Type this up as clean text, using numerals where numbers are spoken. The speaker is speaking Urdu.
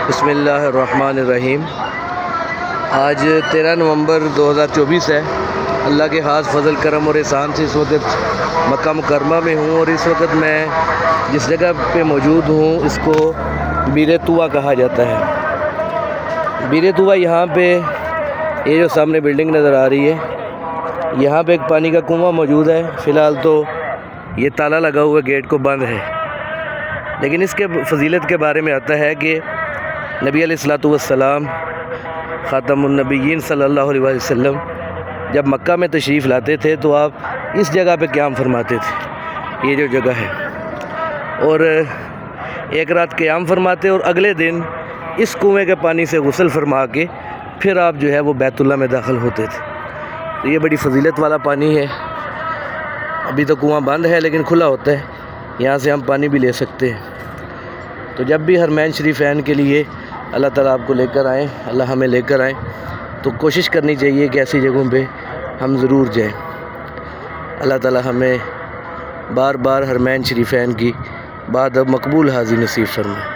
بسم اللہ الرحمن الرحیم۔ آج 13 نومبر 2024 ہے۔ اللہ کے خاص فضل کرم اور احسان سے اس وقت مکہ مکرمہ میں ہوں، اور اس وقت میں جس جگہ پہ موجود ہوں اس کو بیر طویٰ کہا جاتا ہے۔ بیر طویٰ یہاں پہ یہ جو سامنے بلڈنگ نظر آ رہی ہے، یہاں پہ ایک پانی کا کنواں موجود ہے۔ فی الحال تو یہ تالا لگا ہوا گیٹ کو بند ہے، لیکن اس کے فضیلت کے بارے میں آتا ہے کہ نبی علیہ السلام خاتم النبیین صلی اللہ علیہ وسلم جب مکہ میں تشریف لاتے تھے تو آپ اس جگہ پہ قیام فرماتے تھے، یہ جو جگہ ہے، اور ایک رات قیام فرماتے اور اگلے دن اس کنویں کے پانی سے غسل فرما کے پھر آپ جو ہے وہ بیت اللہ میں داخل ہوتے تھے۔ تو یہ بڑی فضیلت والا پانی ہے۔ ابھی تو کنواں بند ہے لیکن کھلا ہوتا ہے، یہاں سے ہم پانی بھی لے سکتے ہیں۔ تو جب بھی حرمین شریفین کے لیے اللہ تعالیٰ آپ کو لے کر آئیں، اللہ ہمیں لے کر آئیں، تو کوشش کرنی چاہیے کہ ایسی جگہوں پہ ہم ضرور جائیں۔ اللہ تعالیٰ ہمیں بار بار حرمین شریفین کی بات اب مقبول حاضری نصیب فرمائے۔